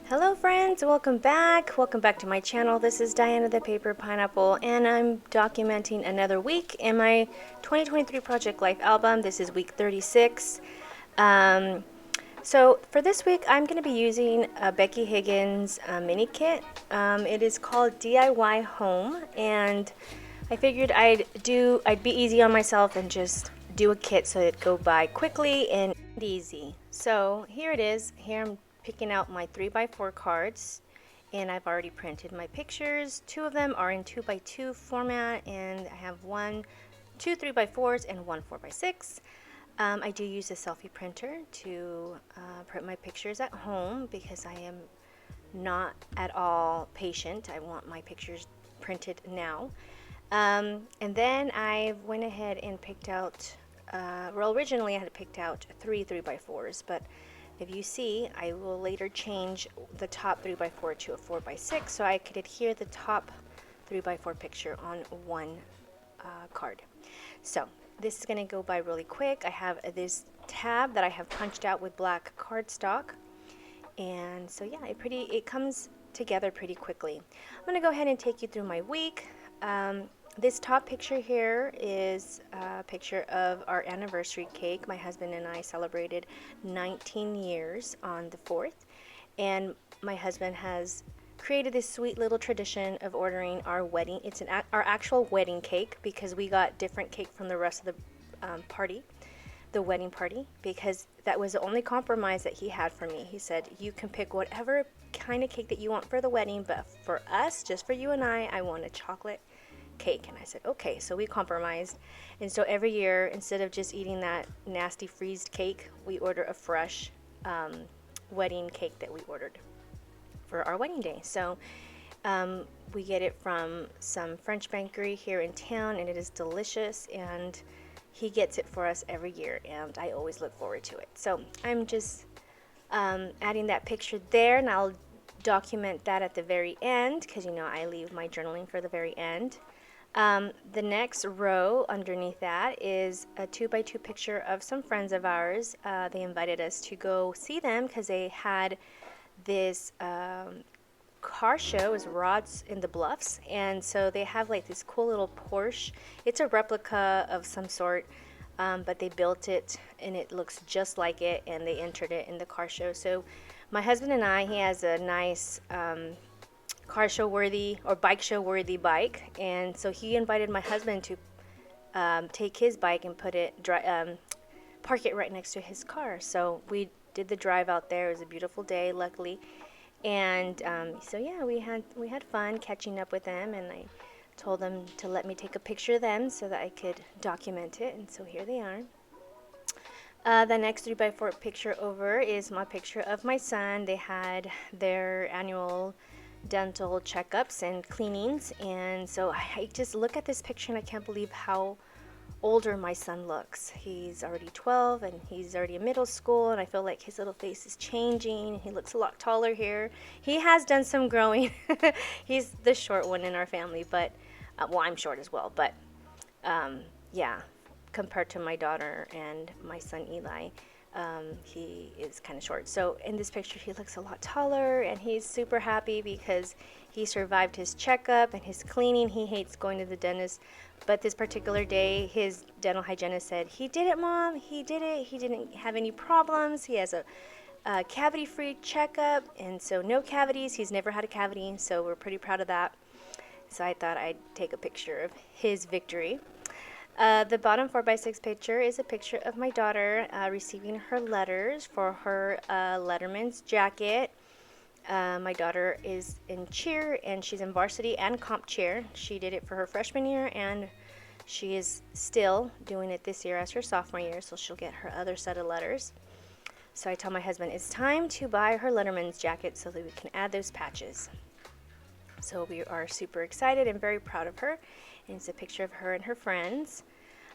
Hello friends, welcome back. Welcome back to my channel. This is Diana the Paper Pineapple and I'm documenting another week in my 2023 Project Life album. This is week 36. So for this week I'm going to be using a Becky Higgins mini kit. It is called DIY Home, and I figured I'd be easy on myself and just do a kit so it'd go by quickly and easy. So here it is. Here I'm picking out my 3x4 cards, and I've already printed my pictures. Two of them are in 2x2 format, and I have two 3x4s and one 4x6. I do use a selfie printer to print my pictures at home because I am not at all patient. I want my pictures printed now. And then I went ahead and picked out, originally I had picked out three 3x4s, but if you see, I will later change the top 3x4 to a 4x6 so I could adhere the top 3x4 picture on one card. So this is going to go by really quick. I have this tab that I have punched out with black cardstock, and so yeah, it comes together pretty quickly. I'm going to go ahead and take you through my week. This top picture here is a picture of our anniversary cake. My husband and I celebrated 19 years on the 4th, and my husband has created this sweet little tradition of ordering our wedding. It's our actual wedding cake, because we got different cake from the rest of the party, the wedding party, because that was the only compromise that he had for me. He said, you can pick whatever kind of cake that you want for the wedding, but for us, just for you and I want a chocolate cake. And I said, okay. So we compromised, and so every year, instead of just eating that nasty freezed cake, we order a fresh wedding cake that we ordered for our wedding day. So we get it from some French bakery here in town, and it is delicious, and he gets it for us every year, and I always look forward to it. So I'm just adding that picture there, and I'll document that at the very end, because I leave my journaling for the very end. The next row underneath that is a 2x2 picture of some friends of ours. They invited us to go see them because they had this car show. It was Rods in the Bluffs, and so they have like this cool little Porsche. It's a replica of some sort, but they built it and it looks just like it, and they entered it in the car show. So my husband and I, he has a nice car show worthy or bike show worthy bike, and so he invited my husband to take his bike and park it right next to his car. So we did the drive out there. It was a beautiful day, luckily, and so yeah, we had fun catching up with them, and I told them to let me take a picture of them so that I could document it, and so here they are. The next 3x4 picture over is my picture of my son. They had their annual dental checkups and cleanings, and so I just look at this picture and I can't believe how older my son looks. He's already 12 and he's already in middle school, and I feel like his little face is changing. He looks a lot taller here. He has done some growing. He's the short one in our family, but well, I'm short as well, but yeah, compared to my daughter and my son Eli, he is kind of short. So in this picture he looks a lot taller, and he's super happy because he survived his checkup and his cleaning. He hates going to the dentist, but this particular day his dental hygienist said, he did it, Mom, he did it, he didn't have any problems, he has a cavity-free checkup, and so no cavities, he's never had a cavity, so we're pretty proud of that. So I thought I'd take a picture of his victory. The bottom 4x6 picture is a picture of my daughter receiving her letters for her Letterman's jacket. My daughter is in cheer, and she's in varsity and comp cheer. She did it for her freshman year, and she is still doing it this year as her sophomore year, so she'll get her other set of letters. So I tell my husband it's time to buy her Letterman's jacket so that we can add those patches. So we are super excited and very proud of her. And it's a picture of her and her friends.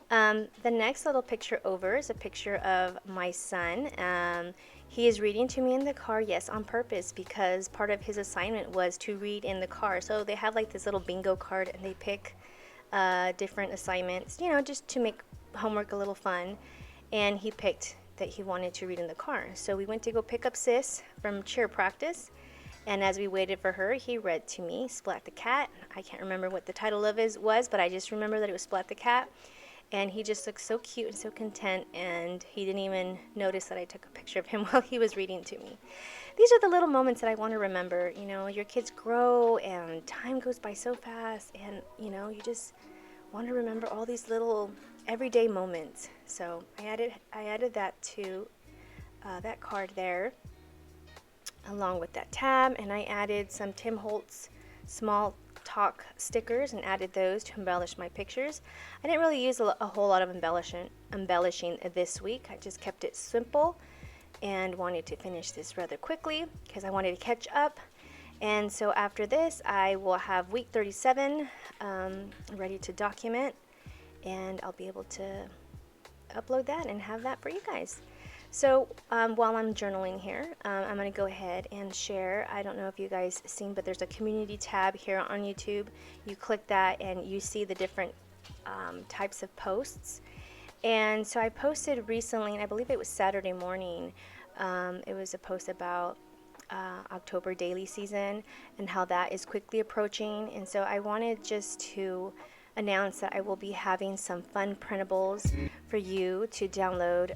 The next little picture over is a picture of my son. He is reading to me in the car, yes, on purpose, because part of his assignment was to read in the car. So they have like this little bingo card, and they pick different assignments, just to make homework a little fun. And he picked that he wanted to read in the car. So we went to go pick up Sis from cheer practice, And as we waited for her, he read to me Splat the Cat. I can't remember what the title of it was, but I just remember that it was Splat the Cat. And he just looked so cute and so content, and he didn't even notice that I took a picture of him while he was reading to me. These are the little moments that I want to remember. You know, your kids grow and time goes by so fast, and you know, you just want to remember all these little everyday moments. So I added that to that card there, along with that tab, and I added some Tim Holtz small talk stickers and added those to embellish my pictures. I didn't really use a whole lot of embellishing this week. I just kept it simple and wanted to finish this rather quickly because I wanted to catch up. And so after this, I will have week 37 ready to document, and I'll be able to upload that and have that for you guys. So while I'm journaling here, I'm going to go ahead and share. I don't know if you guys seen, but there's a community tab here on YouTube. You click that and you see the different types of posts. And so I posted recently, and I believe it was Saturday morning, it was a post about October daily season and how that is quickly approaching. And so I wanted just to announce that I will be having some fun printables for you to download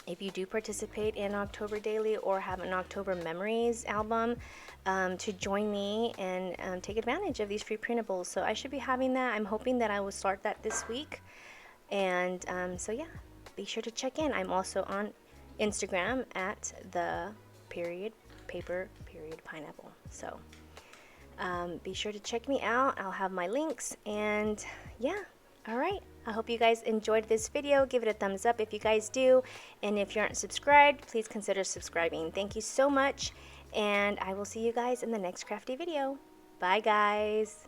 if you do participate in October Daily or have an October Memories album, to join me and take advantage of these free printables. So I should be having that. I'm hoping that I will start that this week. And so yeah, be sure to check in. I'm also on Instagram at the _paper_pineapple. So be sure to check me out. I'll have my links, and yeah. All right, I hope you guys enjoyed this video. Give it a thumbs up if you guys do, and if you aren't subscribed, please consider subscribing. Thank you so much, and I will see you guys in the next crafty video. Bye guys.